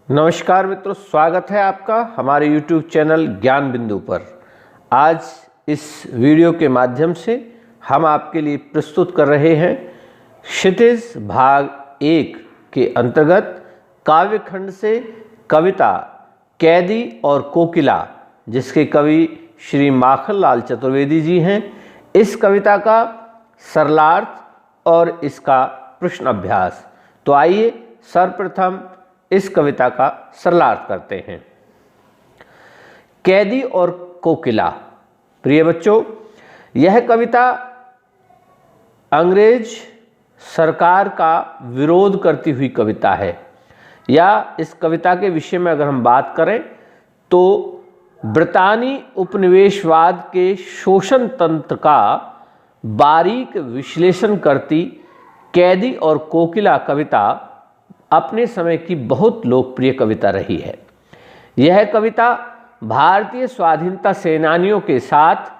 नमस्कार मित्रों, स्वागत है आपका हमारे YouTube चैनल ज्ञान बिंदु पर। आज इस वीडियो के माध्यम से हम आपके लिए प्रस्तुत कर रहे हैं क्षितिज भाग 1 के अंतर्गत काव्यखंड से कविता कैदी और कोकिला, जिसके कवि श्री माखनलाल चतुर्वेदी जी हैं। इस कविता का सरलार्थ और इसका प्रश्न अभ्यास। तो आइए सर्वप्रथम इस कविता का सरलार्थ करते हैं। कैदी और कोकिला। प्रिय बच्चों, यह कविता अंग्रेज सरकार का विरोध करती हुई कविता है, या इस कविता के विषय में अगर हम बात करें तो ब्रितानी उपनिवेशवाद के शोषण तंत्र का बारीक विश्लेषण करती कैदी और कोकिला कविता अपने समय की बहुत लोकप्रिय कविता रही है। यह कविता भारतीय स्वाधीनता सेनानियों के साथ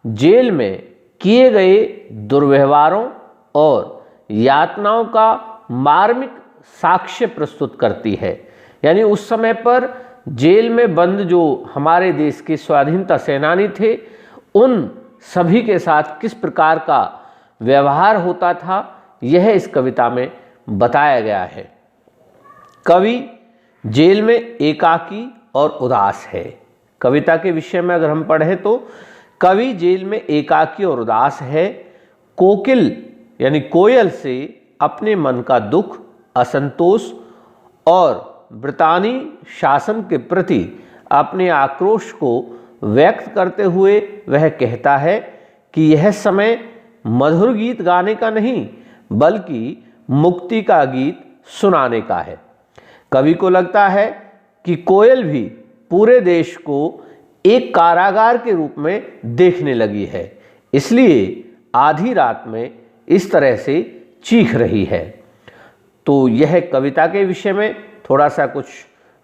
जेल में किए गए दुर्व्यवहारों और यातनाओं का मार्मिक साक्ष्य प्रस्तुत करती है। यानी उस समय पर जेल में बंद जो हमारे देश के स्वाधीनता सेनानी थे, उन सभी के साथ किस प्रकार का व्यवहार होता था, यह इस कविता में बताया गया है। कवि जेल में एकाकी और उदास है। कविता के विषय में अगर हम पढ़ें तो कवि जेल में एकाकी और उदास है। कोकिल यानी कोयल से अपने मन का दुख, असंतोष और ब्रितानी शासन के प्रति अपने आक्रोश को व्यक्त करते हुए वह कहता है कि यह समय मधुर गीत गाने का नहीं, बल्कि मुक्ति का गीत सुनाने का है। कवि को लगता है कि कोयल भी पूरे देश को एक कारागार के रूप में देखने लगी है, इसलिए आधी रात में इस तरह से चीख रही है। तो यह कविता के विषय में थोड़ा सा कुछ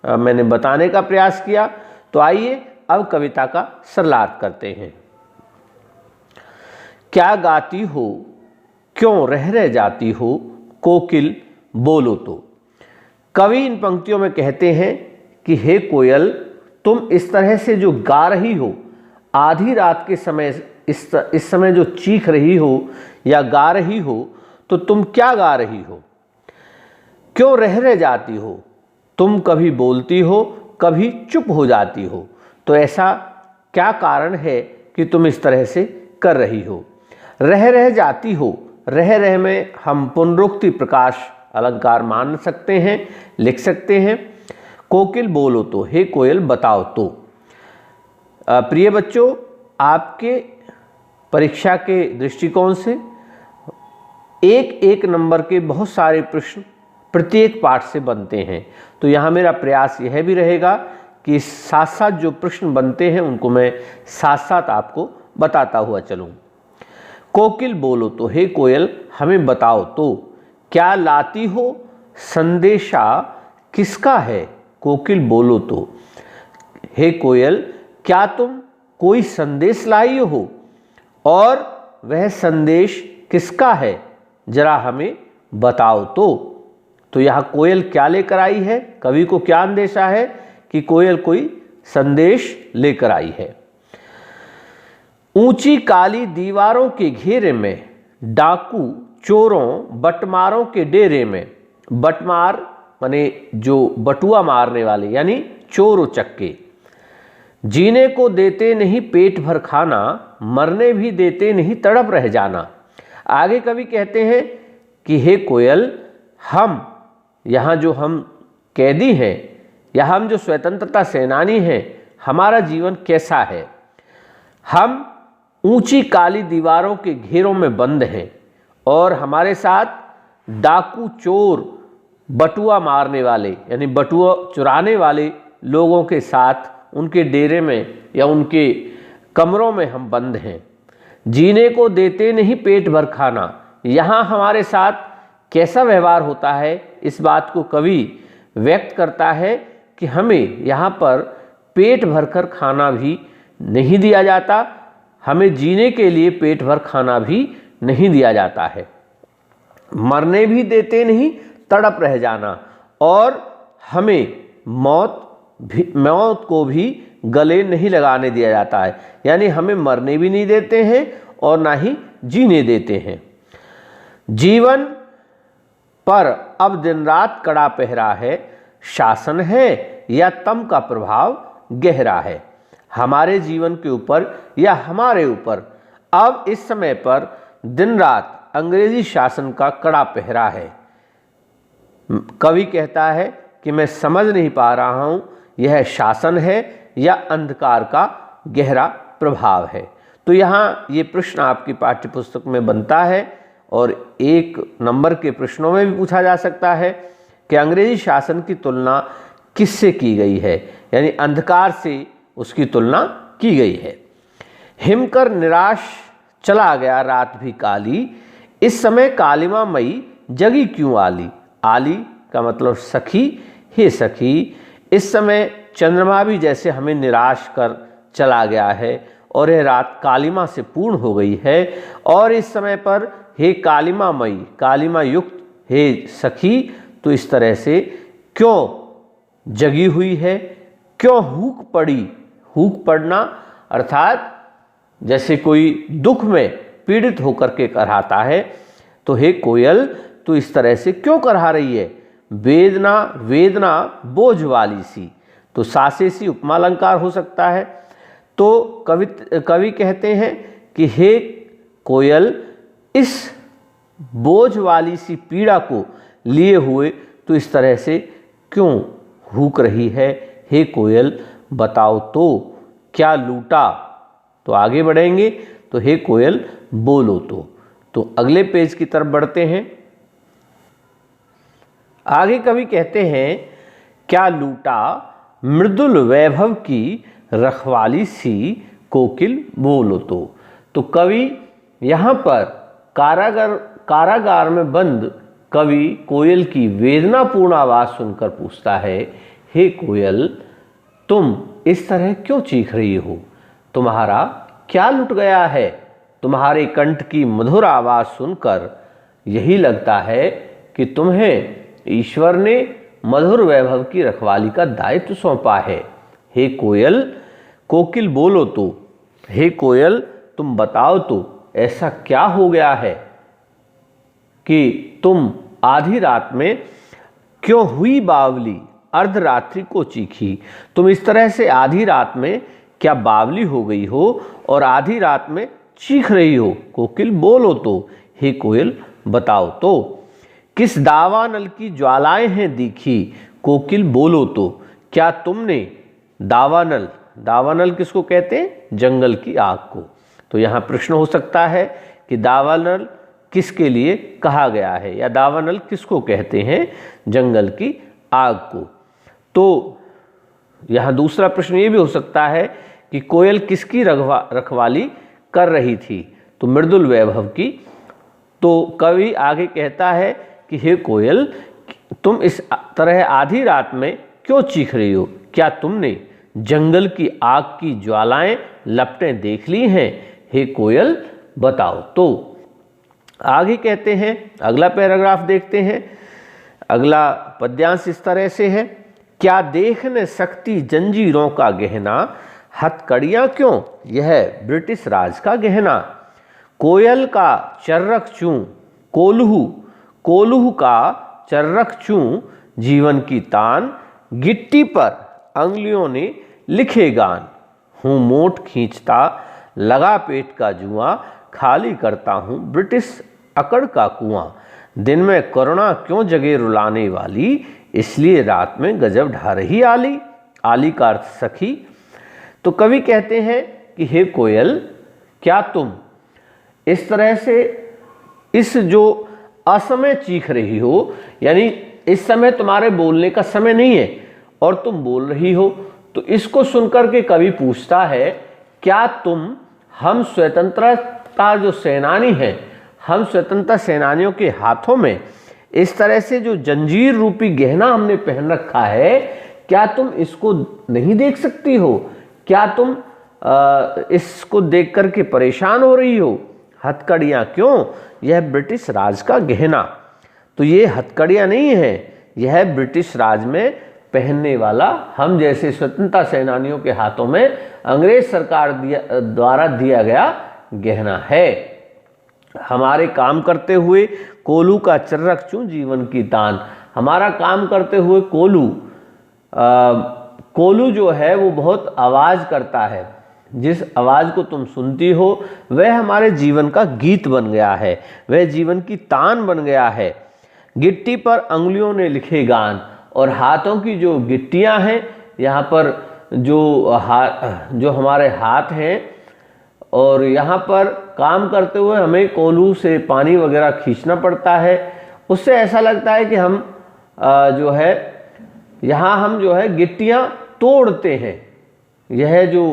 मैंने बताने का प्रयास किया। तो आइए अब कविता का सरलार्थ करते हैं। क्या गाती हो, क्यों रह जाती हो, कोकिल बोलो तो। कवि इन पंक्तियों में कहते हैं कि हे कोयल, तुम इस तरह से जो गा रही हो, आधी रात के समय इस समय जो चीख रही हो या गा रही हो, तो तुम क्या गा रही हो? क्यों रह जाती हो? तुम कभी बोलती हो, कभी चुप हो जाती हो। तो ऐसा क्या कारण है कि तुम इस तरह से कर रही हो? रह जाती हो, रह में हम पुनरुक्ति प्रकाश अलंकार मान सकते हैं, लिख सकते हैं। कोकिल बोलो तो, हे कोयल बताओ तो। प्रिय बच्चों, आपके परीक्षा के दृष्टिकोण से एक एक नंबर के बहुत सारे प्रश्न प्रत्येक पाठ से बनते हैं। तो यहाँ मेरा प्रयास यह भी रहेगा कि साथ साथ जो प्रश्न बनते हैं उनको मैं साथ साथ आपको बताता हुआ चलूँ। कोकिल बोलो तो, हे कोयल हमें बताओ तो, क्या लाती हो संदेशा किसका है? कोकिल बोलो तो, हे कोयल क्या तुम कोई संदेश लाई हो, और वह संदेश किसका है, जरा हमें बताओ तो। तो यहाँ कोयल क्या लेकर आई है? कवि को क्या अंदेशा है कि कोयल कोई संदेश लेकर आई है। ऊंची काली दीवारों के घेरे में, डाकू चोरों बटमारों के डेरे में। बटमार माने जो बटुआ मारने वाले, यानी चोर उचक्के। जीने को देते नहीं पेट भर खाना, मरने भी देते नहीं तड़प रह जाना। आगे कवि कहते हैं कि हे कोयल, हम यहाँ जो हम कैदी हैं या हम जो स्वतंत्रता सेनानी हैं, हमारा जीवन कैसा है? हम ऊंची काली दीवारों के घेरों में बंद हैं और हमारे साथ डाकू चोर बटुआ मारने वाले यानी बटुआ चुराने वाले लोगों के साथ उनके डेरे में या उनके कमरों में हम बंद हैं। जीने को देते नहीं पेट भर खाना, यहाँ हमारे साथ कैसा व्यवहार होता है, इस बात को कवि व्यक्त करता है कि हमें यहाँ पर पेट भरकर खाना भी नहीं दिया जाता, हमें जीने के लिए पेट भर खाना भी नहीं दिया जाता है, मरने भी देते नहीं तड़प रह जाना, और हमें मौत को भी गले नहीं लगाने दिया जाता है, यानी हमें मरने भी नहीं देते हैं और ना ही जीने देते हैं। जीवन पर अब दिन रात कड़ा पहरा है, शासन है या तम का प्रभाव गहरा है। हमारे जीवन के ऊपर या हमारे ऊपर अब इस समय पर दिन रात अंग्रेजी शासन का कड़ा पहरा है। कवि कहता है कि मैं समझ नहीं पा रहा हूं यह शासन है या अंधकार का गहरा प्रभाव है। तो यहाँ ये प्रश्न आपकी पाठ्यपुस्तक में बनता है और 1 नंबर के प्रश्नों में भी पूछा जा सकता है कि अंग्रेजी शासन की तुलना किससे की गई है, यानी अंधकार से उसकी तुलना की गई है। हिमकर निराश चला गया रात भी काली, इस समय कालिमा मई जगी क्यों आली। आली का मतलब सखी, हे सखी, इस समय चंद्रमा भी जैसे हमें निराश कर चला गया है और यह रात कालिमा से पूर्ण हो गई है, और इस समय पर हे कालिमा मई, कालिमा युक्त हे सखी, तो इस तरह से क्यों जगी हुई है, क्यों हूक पड़ी। हूक पड़ना अर्थात जैसे कोई दुख में पीड़ित होकर के कराता है, तो हे कोयल तो इस तरह से क्यों करा रही है। वेदना वेदना बोझ वाली सी, तो सासे सी उपमालंकार हो सकता है। तो कवि कहते हैं कि हे कोयल इस बोझ वाली सी पीड़ा को लिए हुए तो इस तरह से क्यों हूक रही है। हे कोयल बताओ तो क्या लूटा। तो आगे बढ़ेंगे तो हे कोयल बोलो तो अगले पेज की तरफ बढ़ते हैं। आगे कवि कहते हैं क्या लूटा मृदुल वैभव की रखवाली सी कोकिल बोलो तो कवि यहाँ पर कारागार में बंद कवि कोयल की वेदनापूर्ण आवाज सुनकर पूछता है, हे कोयल तुम इस तरह क्यों चीख रही हो, तुम्हारा क्या लुट गया है। तुम्हारे कंठ की मधुर आवाज सुनकर यही लगता है कि तुम्हें ईश्वर ने मधुर वैभव की रखवाली का दायित्व सौंपा है। हे कोयल कोकिल बोलो तो, हे कोयल तुम बताओ तो ऐसा क्या हो गया है कि तुम आधी रात में क्यों हुई बावली अर्धरात्रि को चीखी। तुम इस तरह से आधी रात में क्या बावली हो गई हो और आधी रात में चीख रही हो। कोकिल बोलो तो, हे कोयल बताओ तो किस दावानल की ज्वालाएं हैं दिखी। कोकिल बोलो तो क्या तुमने दावानल किसको कहते हैं, जंगल की आग को। तो यहाँ प्रश्न हो सकता है कि दावानल किसके लिए कहा गया है या दावानल किसको कहते हैं, जंगल की आग को। तो यहाँ दूसरा प्रश्न ये भी हो सकता है कि कोयल किसकी रखवाली कर रही थी, तो मृदुल वैभव की। तो कवि आगे कहता है कि हे कोयल तुम इस तरह आधी रात में क्यों चीख रही हो, क्या तुमने जंगल की आग की ज्वालाएं लपटें देख ली हैं। हे कोयल बताओ तो। आगे कहते हैं, अगला पैराग्राफ देखते हैं। अगला पद्यांश इस तरह से है, क्या देख न सकती जंजीरों का गहना, हथकड़ियाँ क्यों यह ब्रिटिश राज का गहना। कोयल का चर्रक चूं कोल्हू का चर्रक चूं जीवन की तान, गिट्टी पर अंगुलियों ने लिखे गान। हूँ मोट खींचता लगा पेट का जुआ, खाली करता हूँ ब्रिटिश अकड़ का कुआं। दिन में करुणा क्यों जगे रुलाने वाली, इसलिए रात में गजब ढा रही आली। आली का अर्थ सखी। तो कवि कहते हैं कि हे कोयल क्या तुम इस तरह से इस जो असमय चीख रही हो, यानी इस समय तुम्हारे बोलने का समय नहीं है और तुम बोल रही हो। तो इसको सुनकर के कवि पूछता है क्या तुम हम स्वतंत्रता जो सेनानी हैं, हम स्वतंत्रता सेनानियों के हाथों में इस तरह से जो जंजीर रूपी गहना हमने पहन रखा है, क्या तुम इसको नहीं देख सकती हो, क्या तुम इसको देख करके परेशान हो रही हो। हथकड़ियाँ क्यों, यह ब्रिटिश राज का गहना। तो ये हथकड़ियाँ नहीं है, यह ब्रिटिश राज में पहनने वाला हम जैसे स्वतंत्रता सेनानियों के हाथों में अंग्रेज सरकार द्वारा दिया गया गहना है। हमारे काम करते हुए कोलू का चर्रक चूं जीवन की तान। हमारा काम करते हुए कोलू जो है वो बहुत आवाज़ करता है। जिस आवाज़ को तुम सुनती हो वह हमारे जीवन का गीत बन गया है, वह जीवन की तान बन गया है। गिट्टी पर अंगुलियों ने लिखे गान, और हाथों की जो गिट्टियां हैं, यहाँ पर जो हमारे हाथ हैं, और यहाँ पर काम करते हुए हमें कोलू से पानी वगैरह खींचना पड़ता है। उससे ऐसा लगता है कि हम जो है यहाँ हम जो है गिट्टियाँ तोड़ते हैं। यह जो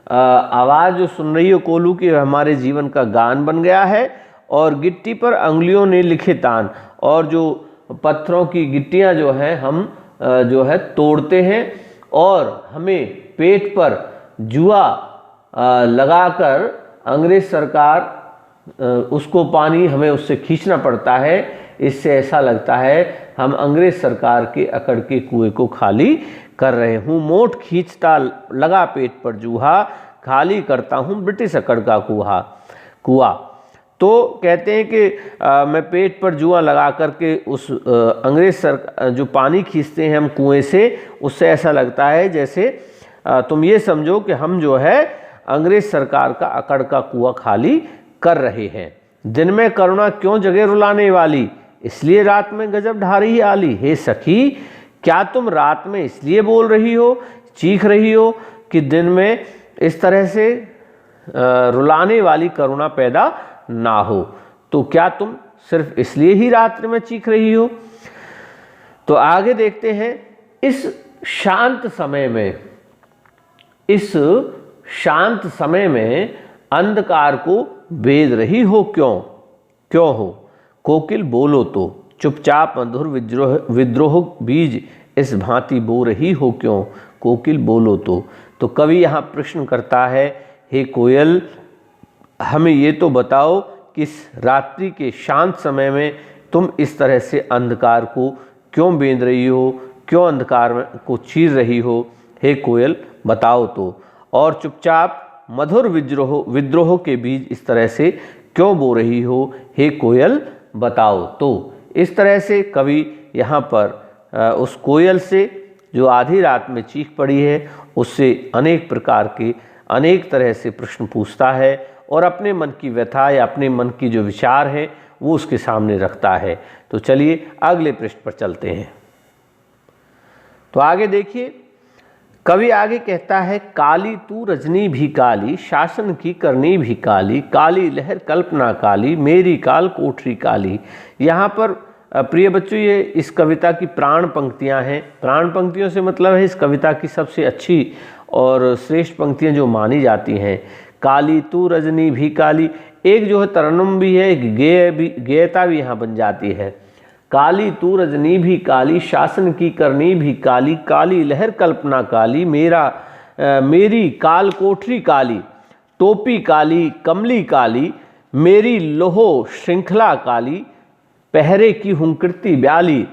आवाज़ जो सुन रही हो कोलू की, हमारे जीवन का गान बन गया है। और गिट्टी पर अंगुलियों ने लिखे तान, और जो पत्थरों की गिट्टियाँ जो हैं हम जो है तोड़ते हैं, और हमें पेट पर जुआ लगाकर अंग्रेज सरकार उसको पानी हमें उससे खींचना पड़ता है। इससे ऐसा लगता है हम अंग्रेज सरकार के अकड़ के कुएं को खाली कर रहे हूँ। मोट खींचता लगा पेट पर जूहा, खाली करता हूँ ब्रिटिश अकड़ का कुआ। तो कहते हैं कि मैं पेट पर जुआ लगा करके उस अंग्रेज सरकार जो पानी खींचते हैं हम कुएं से, उससे ऐसा लगता है जैसे तुम ये समझो कि हम जो है अंग्रेज सरकार का अकड़ का कुआं खाली कर रहे हैं। दिन में करुणा क्यों जगे रुलाने वाली, इसलिए रात में गजब ढा रही आली। हे सखी, क्या तुम रात में इसलिए बोल रही हो, चीख रही हो कि दिन में इस तरह से रुलाने वाली करुणा पैदा ना हो, तो क्या तुम सिर्फ इसलिए ही रात्रि में चीख रही हो। तो आगे देखते हैं, इस शांत समय में अंधकार को बेद रही हो क्यों हो। कोकिल बोलो तो चुपचाप मधुर विद्रोह बीज इस भांति बो रही हो क्यों। कोकिल बोलो तो कवि यहाँ प्रश्न करता है, हे कोयल, हमें ये तो बताओ कि इस रात्रि के शांत समय में तुम इस तरह से अंधकार को क्यों बेंध रही हो, क्यों अंधकार को चीर रही हो। हे कोयल बताओ तो। और चुपचाप मधुर विद्रोह के बीज इस तरह से क्यों बो रही हो, हे कोयल बताओ तो। इस तरह से कवि यहाँ पर उस कोयल से जो आधी रात में चीख पड़ी है, उससे अनेक तरह से प्रश्न पूछता है, और अपने मन की व्यथा या अपने मन की जो विचार है वो उसके सामने रखता है। तो चलिए अगले पृष्ठ पर चलते हैं। तो आगे देखिए, कवि आगे कहता है, काली तू रजनी भी काली, शासन की करनी भी काली, काली लहर कल्पना काली, मेरी काल कोठरी काली। यहाँ पर प्रिय बच्चों, ये इस कविता की प्राण पंक्तियाँ हैं। प्राण पंक्तियों से मतलब है इस कविता की सबसे अच्छी और श्रेष्ठ पंक्तियाँ जो मानी जाती हैं। काली तू रजनी भी काली, एक जो है तरन्नुम भी है, एक गेयता भी यहाँ बन जाती है। काली तू रजनी भी काली, शासन की करनी भी काली, काली लहर कल्पना काली, मेरी काल कोठरी काली, टोपी काली कमली काली, मेरी लोहो श्रृंखला काली, पहरे की हुंकृति ब्याली,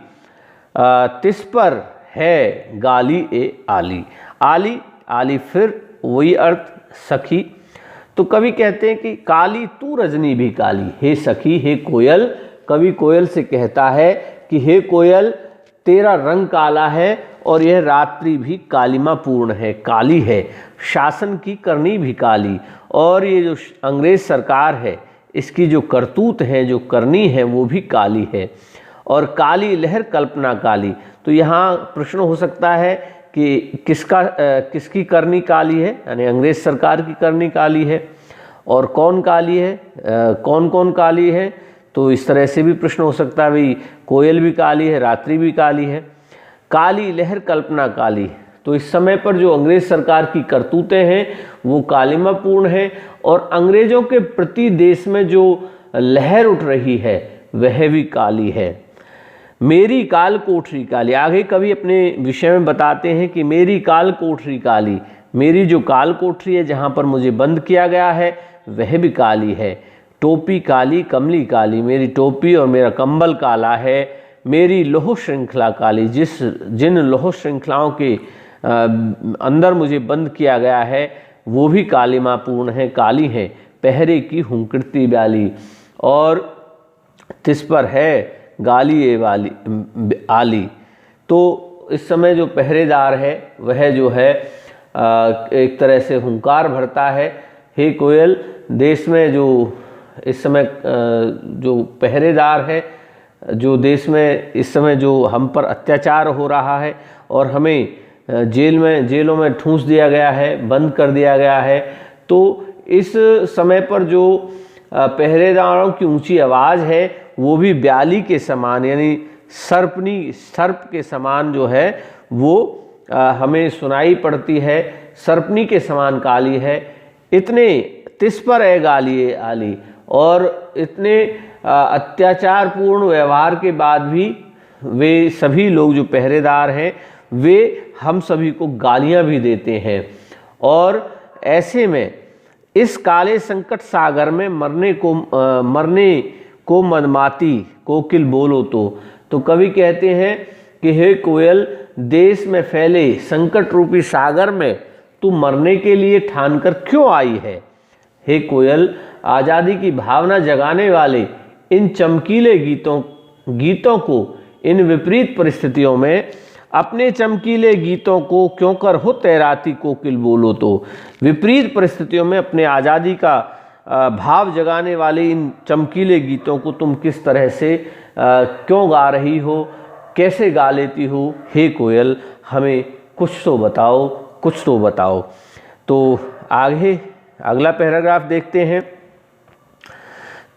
तिस पर है गाली ए आली। आली फिर वही अर्थ सखी। तो कवि कहते हैं कि काली तू रजनी भी काली, हे सखी, हे कोयल। कवि कोयल से कहता है कि हे कोयल, तेरा रंग काला है और यह रात्रि भी कालिमा पूर्ण है, काली है। शासन की करनी भी काली, और ये जो अंग्रेज सरकार है इसकी जो करतूत है, जो करनी है, वो भी काली है। और काली लहर कल्पना काली, तो यहाँ प्रश्न हो सकता है कि किसकी करनी काली है, यानी अंग्रेज सरकार की करनी काली है, और कौन काली है, कौन काली है। तो इस तरह से भी प्रश्न हो सकता है, भाई कोयल भी काली है, रात्रि भी काली है। काली लहर कल्पना काली, तो इस समय पर जो अंग्रेज सरकार की करतूतें हैं वो कालिमापूर्ण है, और अंग्रेजों के प्रति देश में जो लहर उठ रही है वह भी काली है। मेरी काल कोठरी काली, आगे कवि अपने विषय में बताते हैं कि मेरी काल कोठरी काली, मेरी जो काल कोठरी है जहाँ पर मुझे बंद किया गया है वह भी काली है। टोपी काली कमली काली, मेरी टोपी और मेरा कंबल काला है। मेरी लोह श्रृंखला काली, जिन लोह श्रृंखलाओं के अंदर मुझे बंद किया गया है वो भी कालिमापूर्ण है, काली है। पहरे की हुंकृति ब्याली, और तिस पर है गाली ए वाली आली। तो इस समय जो पहरेदार है वह जो है एक तरह से हुंकार भरता है, हे कोयल, देश में जो इस समय जो पहरेदार है, जो देश में इस समय जो हम पर अत्याचार हो रहा है और हमें जेलों में ठूंस दिया गया है, बंद कर दिया गया है, तो इस समय पर जो पहरेदारों की ऊंची आवाज़ है वो भी ब्याली के समान, यानी सर्प के समान जो है वो हमें सुनाई पड़ती है, सर्पनी के समान काली है। इतने तिस पर है गाली आली, और इतने अत्याचारपूर्ण व्यवहार के बाद भी वे सभी लोग जो पहरेदार हैं वे हम सभी को गालियां भी देते हैं। और ऐसे में इस काले संकट सागर में मरने को मनमाती कोकिल बोलो तो कवि कहते हैं कि हे कोयल, देश में फैले संकट रूपी सागर में तू मरने के लिए ठानकर क्यों आई है। हे कोयल, आज़ादी की भावना जगाने वाले इन चमकीले गीतों को इन विपरीत परिस्थितियों में अपने चमकीले गीतों को क्यों कर हो तैराती कोकिल बोलो तो। विपरीत परिस्थितियों में अपने आज़ादी का भाव जगाने वाले इन चमकीले गीतों को तुम किस तरह से क्यों गा रही हो, कैसे गा लेती हो। हे कोयल, हमें कुछ तो बताओ, कुछ तो बताओ। तो आगे अगला पैराग्राफ देखते हैं।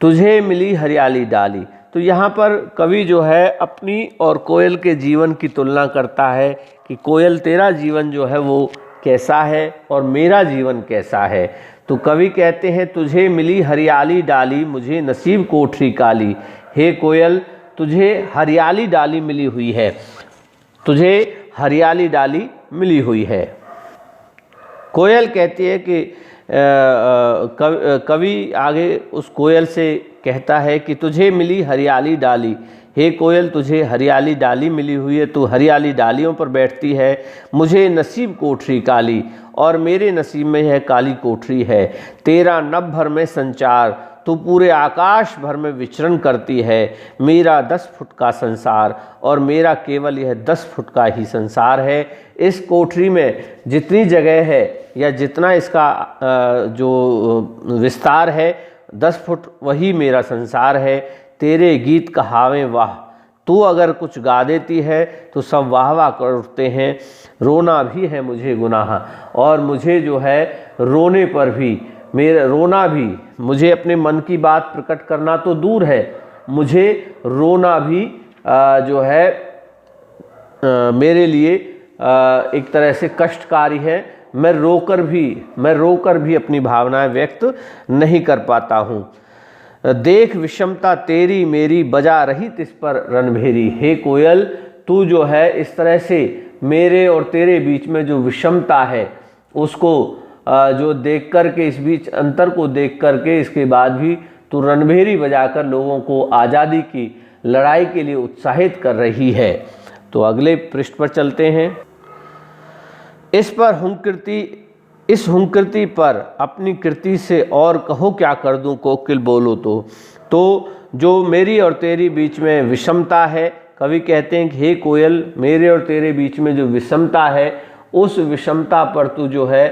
तुझे मिली हरियाली डाली। तो यहाँ पर कवि जो है अपनी और कोयल के जीवन की तुलना करता है कि कोयल, तेरा जीवन जो है वो कैसा है और मेरा जीवन कैसा है। तो कवि कहते हैं, तुझे मिली हरियाली डाली, मुझे नसीब कोठरी काली। हे कोयल, तुझे हरियाली डाली मिली हुई है, तुझे हरियाली डाली मिली हुई है। कोयल कहती है कि कवि आगे उस कोयल से कहता है कि तुझे मिली हरियाली डाली। हे कोयल, तुझे हरियाली डाली मिली हुई है, तू हरियाली डालियों पर बैठती है। मुझे नसीब कोठरी काली, और मेरे नसीब में यह काली कोठरी है। तेरा नभ भर में संचार, तू पूरे आकाश भर में विचरण करती है। मेरा 10 फुट का संसार, और मेरा केवल यह 10 फुट का ही संसार है। इस कोठरी में जितनी जगह है या जितना इसका जो विस्तार है 10 फुट, वही मेरा संसार है। तेरे गीत कहावे वाह, तू अगर कुछ गा देती है तो सब वाह वाह कर उठते हैं। रोना भी है मुझे गुनाह, और मुझे जो है रोने पर भी, मेरा रोना भी, मुझे अपने मन की बात प्रकट करना तो दूर है, मुझे रोना भी जो है मेरे लिए एक तरह से कष्टकारी है। मैं रोकर भी अपनी भावनाएं व्यक्त नहीं कर पाता हूँ। देख विषमता तेरी मेरी, बजा रही तिस पर रणभेरी। हे कोयल, तू जो है इस तरह से मेरे और तेरे बीच में जो विषमता है उसको जो देख कर के, इस बीच अंतर को देख कर के, इसके बाद भी तू रणभेरी बजाकर लोगों को आज़ादी की लड़ाई के लिए उत्साहित कर रही है। तो अगले पृष्ठ पर चलते हैं। इस हुंकृति पर अपनी कृति से और कहो क्या कर दूं कोकिल बोलो तो जो मेरी और तेरी बीच में विषमता है, कवि कहते हैं कि हे कोयल, मेरे और तेरे बीच में जो विषमता है, उस विषमता पर तू जो है,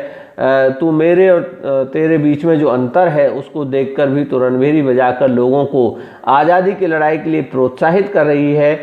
तू मेरे और तेरे बीच में जो अंतर है उसको देखकर भी तू रणभेरी बजाकर लोगों को आज़ादी की लड़ाई के लिए प्रोत्साहित कर रही है।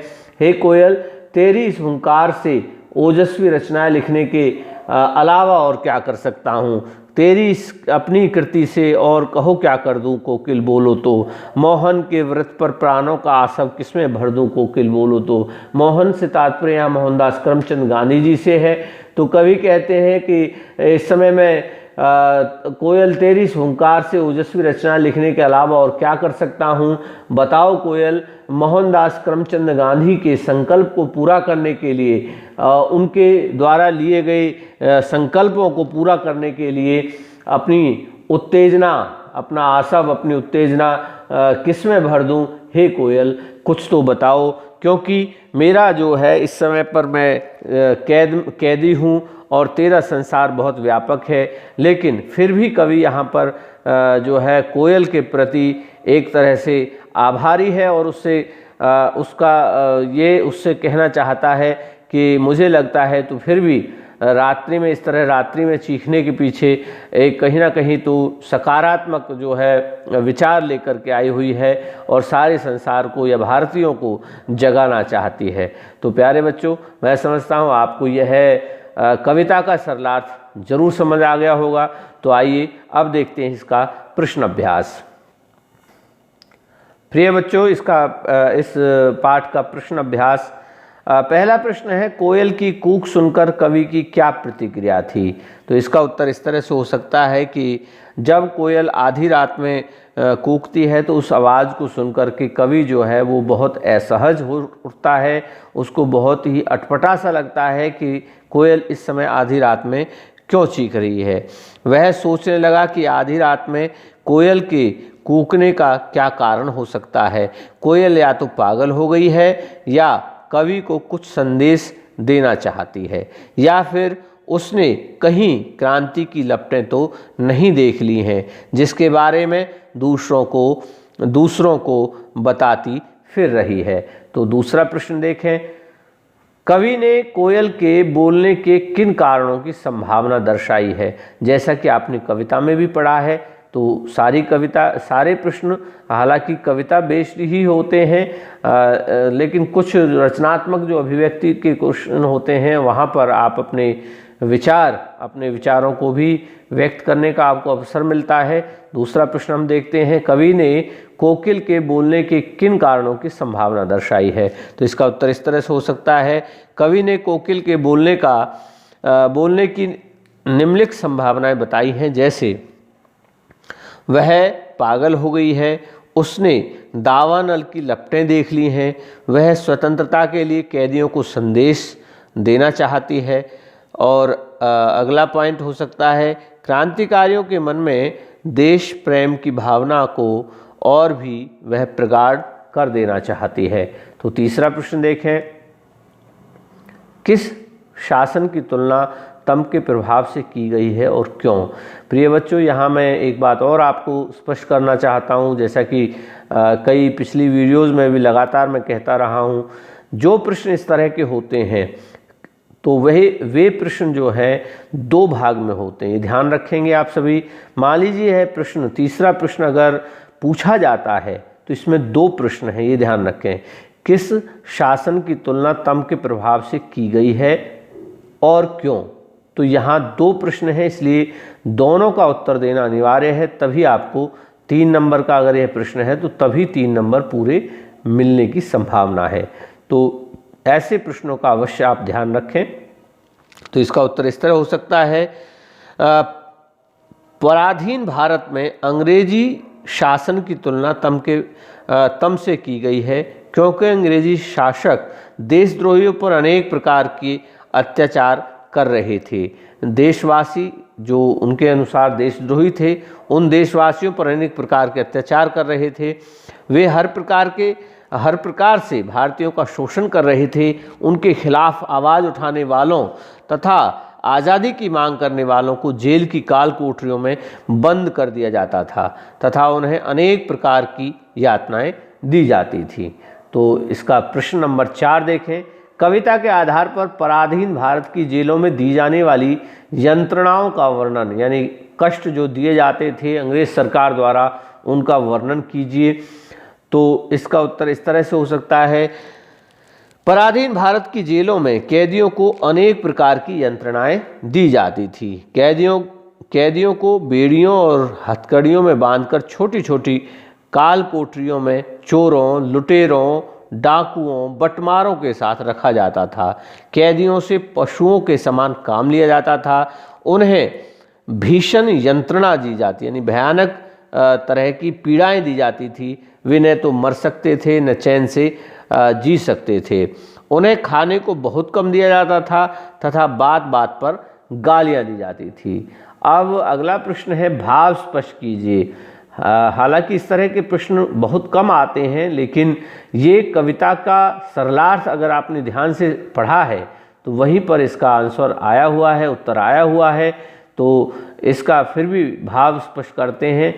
हे कोयल, तेरी इस हुंकार से ओजस्वी रचनाएं लिखने के अलावा और क्या कर सकता हूँ। तेरी इस अपनी कृति से और कहो क्या कर दूँ कोकिल बोलो तो। मोहन के व्रत पर प्राणों का आसव किसमें भर दूँ कोकिल बोलो तो। मोहन से तात्पर्य यहाँ मोहनदास करमचंद गांधी जी से है। तो कवि कहते हैं कि इस समय में कोयल, तेरी इस हुंकार से ओजस्वी रचना लिखने के अलावा और क्या कर सकता हूँ। बताओ कोयल, मोहनदास करमचंद गांधी के संकल्प को पूरा करने के लिए, उनके द्वारा लिए गए संकल्पों को पूरा करने के लिए अपनी उत्तेजना, अपना आसव, अपनी उत्तेजना किस में भर दूं। हे कोयल, कुछ तो बताओ। क्योंकि मेरा जो है इस समय पर मैं कैदी हूँ और तेरा संसार बहुत व्यापक है। लेकिन फिर भी कवि यहाँ पर जो है कोयल के प्रति एक तरह से आभारी है और उससे कहना चाहता है कि मुझे लगता है तो फिर भी रात्रि में इस तरह रात्रि में चीखने के पीछे एक कहीं ना कहीं तो सकारात्मक जो है विचार लेकर के आई हुई है और सारे संसार को या भारतीयों को जगाना चाहती है। तो प्यारे बच्चों, मैं समझता हूँ आपको यह कविता का सरलार्थ जरूर समझ आ गया होगा। तो आइए अब देखते हैं इसका प्रश्न अभ्यास। प्रिय बच्चों, इस पाठ का प्रश्न अभ्यास, पहला प्रश्न है, कोयल की कूक सुनकर कवि की क्या प्रतिक्रिया थी। तो इसका उत्तर इस तरह से हो सकता है कि जब कोयल आधी रात में कूकती है तो उस आवाज़ को सुनकर के कवि जो है वो बहुत असहज हो उठता है, उसको बहुत ही अटपटा सा लगता है कि कोयल इस समय आधी रात में क्यों चीख रही है। वह सोचने लगा कि आधी रात में कोयल के कूकने का क्या कारण हो सकता है। कोयल या तो पागल हो गई है या कवि को कुछ संदेश देना चाहती है, या फिर उसने कहीं क्रांति की लपटें तो नहीं देख ली हैं जिसके बारे में दूसरों को बताती फिर रही है। तो दूसरा प्रश्न देखें, कवि ने कोयल के बोलने के किन कारणों की संभावना दर्शाई है। जैसा कि आपने कविता में भी पढ़ा है, तो सारे प्रश्न हालांकि कविता बेस्ड ही होते हैं, लेकिन कुछ रचनात्मक जो अभिव्यक्ति के क्वेश्चन होते हैं वहाँ पर आप अपने विचारों को भी व्यक्त करने का आपको अवसर मिलता है। दूसरा प्रश्न हम देखते हैं, कवि ने कोकिल के बोलने के किन कारणों की संभावना दर्शाई है। तो इसका उत्तर इस तरह से हो सकता है, कवि ने कोकिल के बोलने की निम्नलिखित संभावनाएं बताई हैं। जैसे वह पागल हो गई है, उसने दावानल की लपटें देख ली हैं, वह स्वतंत्रता के लिए कैदियों को संदेश देना चाहती है। और अगला पॉइंट हो सकता है, क्रांतिकारियों के मन में देश प्रेम की भावना को और भी वह प्रगाढ़ कर देना चाहती है। तो तीसरा प्रश्न देखें, किस शासन की तुलना तम के प्रभाव से की गई है और क्यों। प्रिय बच्चों, यहाँ मैं एक बात और आपको स्पष्ट करना चाहता हूँ, जैसा कि कई पिछली वीडियोस में भी लगातार मैं कहता रहा हूँ, जो प्रश्न इस तरह के होते हैं तो वे प्रश्न जो है दो भाग में होते हैं, ये ध्यान रखेंगे आप सभी। मान लीजिए है तीसरा प्रश्न अगर पूछा जाता है तो इसमें दो प्रश्न हैं, ये ध्यान रखें, किस शासन की तुलना तम के प्रभाव से की गई है और क्यों। तो यहाँ दो प्रश्न हैं, इसलिए दोनों का उत्तर देना अनिवार्य है, तभी आपको 3 नंबर का अगर यह प्रश्न है तो तभी 3 नंबर पूरे मिलने की संभावना है। तो ऐसे प्रश्नों का अवश्य आप ध्यान रखें। तो इसका उत्तर इस तरह हो सकता है, पराधीन भारत में अंग्रेजी शासन की तुलना तम से की गई है, क्योंकि अंग्रेजी शासक देशद्रोहियों पर अनेक प्रकार के अत्याचार कर रहे थे। देशवासी जो उनके अनुसार देशद्रोही थे, उन देशवासियों पर अनेक प्रकार के अत्याचार कर रहे थे। वे हर प्रकार से भारतीयों का शोषण कर रहे थे। उनके खिलाफ आवाज़ उठाने वालों तथा आज़ादी की मांग करने वालों को जेल की काल कोठरियों में बंद कर दिया जाता था तथा उन्हें अनेक प्रकार की यातनाएं दी जाती थी। तो इसका प्रश्न नंबर 4 देखें, कविता के आधार पर पराधीन भारत की जेलों में दी जाने वाली यंत्रणाओं का वर्णन, यानी कष्ट जो दिए जाते थे अंग्रेज सरकार द्वारा, उनका वर्णन कीजिए। तो इसका उत्तर इस तरह से हो सकता है, पराधीन भारत की जेलों में कैदियों को अनेक प्रकार की यंत्रणाएं दी जाती थी। कैदियों को बेड़ियों और हथकड़ियों में बांधकर छोटी छोटी काल कोठरियों में चोरों, लुटेरों, डाकुओं, बटमारों के साथ रखा जाता था। कैदियों से पशुओं के समान काम लिया जाता था। उन्हें भीषण यंत्रणा दी जाती, यानी भयानक तरह की पीड़ाएं दी जाती थी। वे न तो मर सकते थे न चैन से जी सकते थे। उन्हें खाने को बहुत कम दिया जाता था तथा बात बात पर गालियां दी जाती थी। अब अगला प्रश्न है, भाव स्पष्ट कीजिए। हालांकि इस तरह के प्रश्न बहुत कम आते हैं, लेकिन ये कविता का सरलार्थ अगर आपने ध्यान से पढ़ा है तो वहीं पर इसका आंसर आया हुआ है, उत्तर आया हुआ है। तो इसका फिर भी भाव स्पष्ट करते हैं।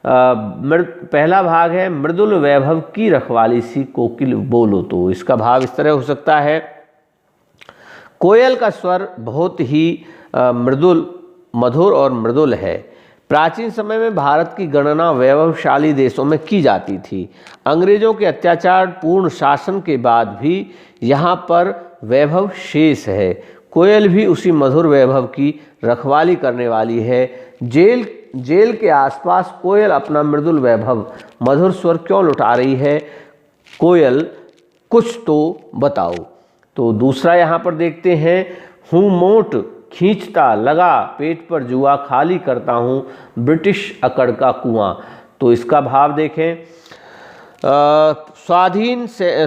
पहला भाग है मृदुल वैभव की रखवाली सी कोकिल बोलो। तो इसका भाव इस तरह हो सकता है, कोयल का स्वर बहुत ही मृदुल, मधुर और मृदुल है। प्राचीन समय में भारत की गणना वैभवशाली देशों में की जाती थी। अंग्रेजों के अत्याचार पूर्ण शासन के बाद भी यहाँ पर वैभव शेष है। कोयल भी उसी मधुर वैभव की रखवाली करने वाली है। जेल के आसपास कोयल अपना मृदुल वैभव मधुर स्वर क्यों लुटा रही है? कोयल कुछ तो बताओ। तो दूसरा यहाँ पर देखते हैं, हूँ मोट खींचता लगा पेट पर जुआ, खाली करता हूँ ब्रिटिश अकड़ का कुआं। तो इसका भाव देखें,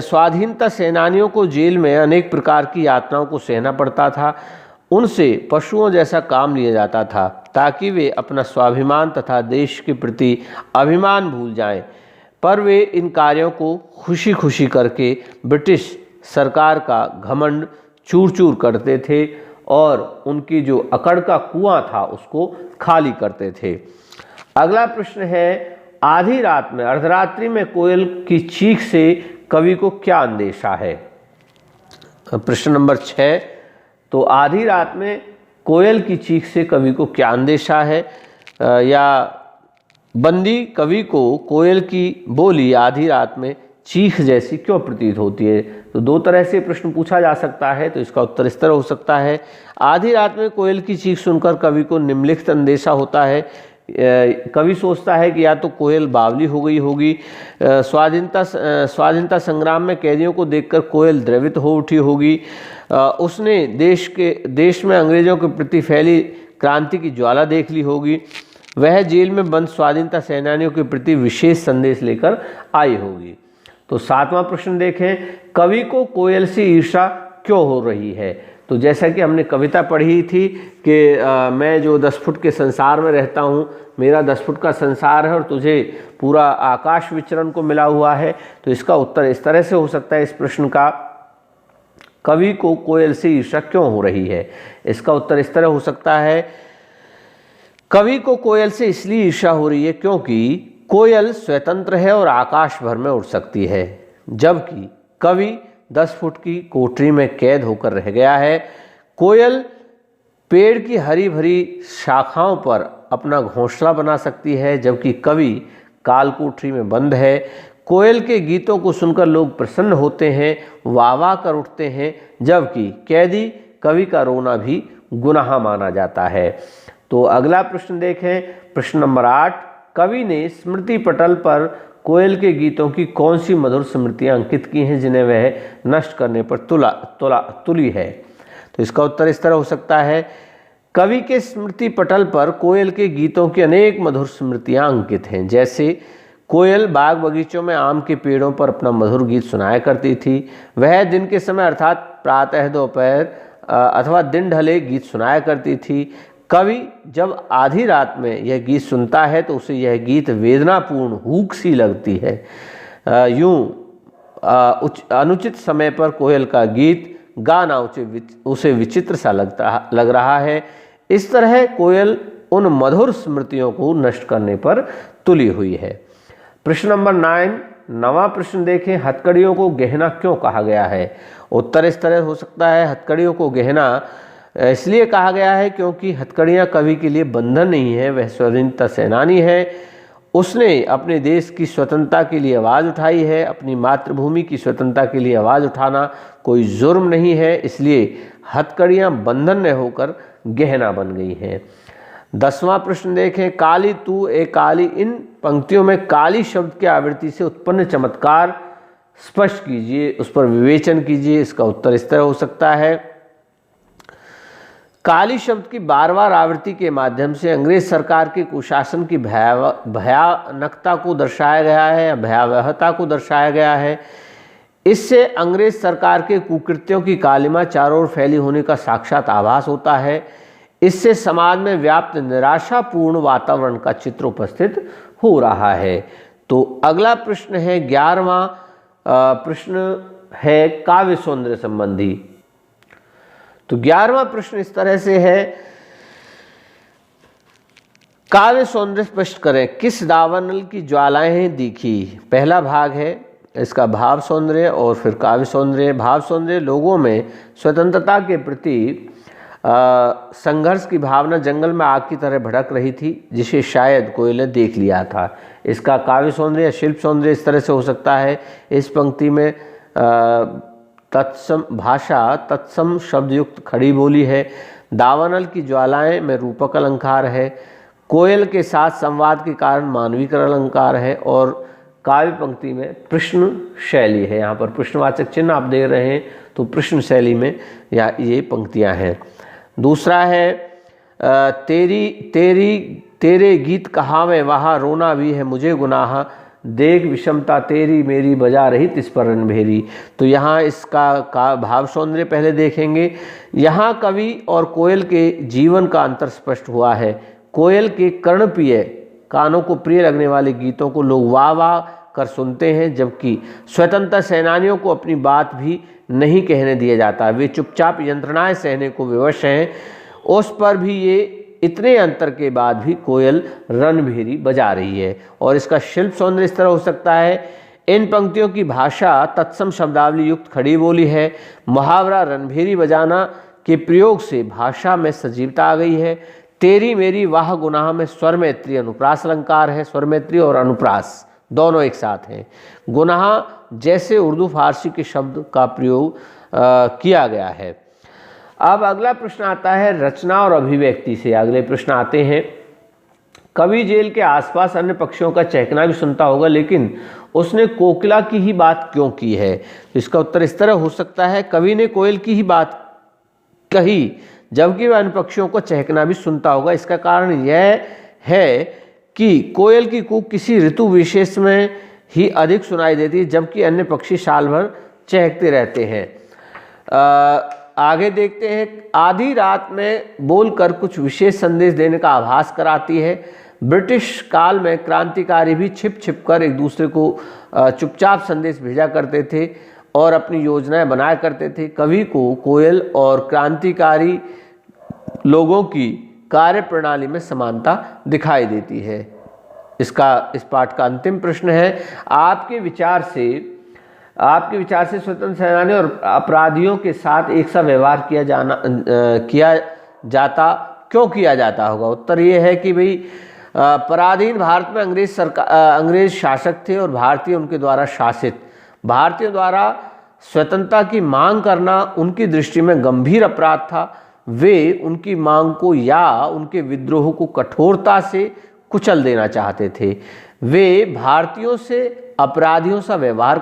स्वाधीनता सेनानियों को जेल में अनेक प्रकार की यातनाओं को सहना पड़ता था। उनसे पशुओं जैसा काम लिया जाता था ताकि वे अपना स्वाभिमान तथा देश के प्रति अभिमान भूल जाएं, पर वे इन कार्यों को खुशी खुशी करके ब्रिटिश सरकार का घमंड चूर चूर करते थे और उनकी जो अकड़ का कुआं था उसको खाली करते थे। अगला प्रश्न है, आधी रात में अर्धरात्रि में कोयल की चीख से कवि को क्या अंदेशा है? प्रश्न नंबर 6, तो आधी रात में कोयल की चीख से कवि को क्या अंदेशा है? या बंदी कवि को कोयल की बोली आधी रात में चीख जैसी क्यों प्रतीत होती है? तो दो तरह से प्रश्न पूछा जा सकता है। तो इसका उत्तर इस तरह हो सकता है, आधी रात में कोयल की चीख सुनकर कवि को निम्नलिखित अंदेशा होता है। कवि सोचता है कि या तो कोयल बावली हो गई होगी, स्वाधीनता संग्राम में कैदियों को देखकर कोयल द्रवित हो उठी होगी, उसने देश में अंग्रेजों के प्रति फैली क्रांति की ज्वाला देख ली होगी, वह जेल में बंद स्वाधीनता सेनानियों के प्रति विशेष संदेश लेकर आई होगी। तो 7वां प्रश्न देखें, कवि को कोयल से ईर्ष्या क्यों हो रही है? तो जैसा कि हमने कविता पढ़ी थी कि मैं जो 10 फुट के संसार में रहता हूँ, मेरा 10 फुट का संसार है और तुझे पूरा आकाश विचरण को मिला हुआ है। तो इसका उत्तर इस तरह से हो सकता है इस प्रश्न का, कवि को कोयल से ईर्ष्या क्यों हो रही है? इसका उत्तर इस तरह हो सकता है, कवि को कोयल से इसलिए ईर्ष्या हो रही है क्योंकि कोयल स्वतंत्र है और आकाश भर में उड़ सकती है, जबकि कवि 10 फुट की कोठरी में कैद होकर रह गया है। कोयल पेड़ की हरी भरी शाखाओं पर अपना घोंसला बना सकती है, जबकि कवि काल कोठरी में बंद है। कोयल के गीतों को सुनकर लोग प्रसन्न होते हैं, वाह वाह कर उठते हैं, जबकि कैदी कवि का रोना भी गुनाह माना जाता है। तो अगला प्रश्न देखें, प्रश्न नंबर 8, कवि ने स्मृति पटल पर कोयल के गीतों की कौन सी मधुर स्मृतियां अंकित की हैं जिन्हें वह नष्ट करने पर तुली है? तो इसका उत्तर इस तरह हो सकता है, कवि के स्मृति पटल पर कोयल के गीतों की अनेक मधुर स्मृतियां अंकित हैं। जैसे कोयल बाग बगीचों में आम के पेड़ों पर अपना मधुर गीत सुनाया करती थी। वह दिन के समय अर्थात प्रातः दोपहर अथवा दिन ढले गीत सुनाया करती थी। कवि जब आधी रात में यह गीत सुनता है तो उसे यह गीत वेदनापूर्ण हूक सी लगती है। यूं अनुचित समय पर कोयल का गीत गाना उसे विचित्र सा लग रहा है। इस तरह कोयल उन मधुर स्मृतियों को नष्ट करने पर तुली हुई है। प्रश्न नंबर 9, 9वां प्रश्न देखें, हथकड़ियों को गहना क्यों कहा गया है? उत्तर इस तरह हो सकता है, हथकड़ियों को गहना इसलिए कहा गया है क्योंकि हथकड़ियाँ कवि के लिए बंधन नहीं है, वह स्वतंत्रता सेनानी है। उसने अपने देश की स्वतंत्रता के लिए आवाज़ उठाई है। अपनी मातृभूमि की स्वतंत्रता के लिए आवाज़ उठाना कोई जुर्म नहीं है, इसलिए हथकड़ियाँ बंधन न होकर गहना बन गई हैं। 10वां प्रश्न देखें, काली तू ए काली, इन पंक्तियों में काली शब्द की आवृत्ति से उत्पन्न चमत्कार स्पष्ट कीजिए, उस पर विवेचन कीजिए। इसका उत्तर इस तरह हो सकता है, काली शब्द की बार-बार आवृत्ति के माध्यम से अंग्रेज सरकार के कुशासन की भयानकता को दर्शाया गया है, भयावहता को दर्शाया गया है। इससे अंग्रेज सरकार के कुकृत्यों की कालिमा चारों ओर फैली होने का साक्षात आभास होता है। इससे समाज में व्याप्त निराशापूर्ण वातावरण का चित्र उपस्थित हो रहा है। तो अगला प्रश्न है 11वां प्रश्न है काव्य सौंदर्य संबंधी। तो 11वां प्रश्न इस तरह से है, काव्य सौंदर्य स्पष्ट करें, किस दावानल की ज्वालाएं दिखी। पहला भाग है इसका भाव सौंदर्य और फिर काव्य सौंदर्य। भाव सौंदर्य, लोगों में स्वतंत्रता के प्रति संघर्ष की भावना जंगल में आग की तरह भड़क रही थी, जिसे शायद कोयल ने देख लिया था। इसका काव्य सौंदर्य या शिल्प सौंदर्य इस तरह से हो सकता है, इस पंक्ति में तत्सम भाषा, तत्सम शब्दयुक्त खड़ी बोली है, दावानल की ज्वालाएं में रूपक अलंकार है, कोयल के साथ संवाद के कारण मानविक अलंकार है, और काव्य पंक्ति में प्रश्न शैली है। यहाँ पर प्रश्नवाचक चिन्ह आप दे रहे हैं तो प्रश्न शैली में या ये पंक्तियाँ हैं। दूसरा है तेरे गीत कहावे वहाँ रोना भी है मुझे गुनाह, देख विषमता तेरी मेरी बजा रही तिस पर रणभेरी। तो यहाँ इसका भाव सौंदर्य पहले देखेंगे। यहाँ कवि और कोयल के जीवन का अंतर स्पष्ट हुआ है। कोयल के कर्णप्रिय, कानों को प्रिय लगने वाले गीतों को लोग वाह वाह कर सुनते हैं, जबकि स्वतंत्रता सेनानियों को अपनी बात भी नहीं कहने दिया जाता। वे चुपचाप यंत्रणाएं सहने को विवश हैं। उस पर भी ये इतने अंतर के बाद भी कोयल रणभेरी बजा रही है। और इसका शिल्प सौंदर्य इस तरह हो सकता है, इन पंक्तियों की भाषा तत्सम शब्दावली युक्त खड़ी बोली है। मुहावरा रणभेरी बजाना के प्रयोग से भाषा में सजीवता आ गई है। तेरी मेरी वाह गुनाह में स्वर मैत्री अनुप्रास अलंकार है। स्वर मैत्री और अनुप्रास दोनों एक साथ हैं। गुनाह जैसे उर्दू फारसी के शब्द का प्रयोग किया गया है। अब अगला प्रश्न आता है रचना और अभिव्यक्ति से। अगले प्रश्न आते हैं, कवि जेल के आसपास अन्य पक्षियों का चहकना भी सुनता होगा, लेकिन उसने कोकिला की ही बात क्यों की है। तो इसका उत्तर इस तरह हो सकता है, कवि ने कोयल की ही बात कही जबकि वह अन्य पक्षियों को चहकना भी सुनता होगा। इसका कारण यह है कि कोयल की कूक किसी ऋतु विशेष में ही अधिक सुनाई देती है, जबकि अन्य पक्षी साल भर चहकते रहते हैं। आगे देखते हैं, आधी रात में बोलकर कुछ विशेष संदेश देने का आभास कराती है। ब्रिटिश काल में क्रांतिकारी भी छिप छिप कर एक दूसरे को चुपचाप संदेश भेजा करते थे और अपनी योजनाएं बनाया करते थे। कवि को कोयल और क्रांतिकारी लोगों की कार्य प्रणाली में समानता दिखाई देती है। इस पाठ का अंतिम प्रश्न है, आपके विचार से स्वतंत्र सेनानी और अपराधियों के साथ एक सा व्यवहार क्यों किया जाता होगा। उत्तर ये है कि भाई पराधीन भारत में अंग्रेज शासक थे और भारतीय उनके द्वारा शासित। भारतीयों द्वारा स्वतंत्रता की मांग करना उनकी दृष्टि में गंभीर अपराध था। वे उनकी मांग को या उनके विद्रोह को कठोरता से कुचल देना चाहते थे। वे भारतीयों से अपराधियों सा व्यवहार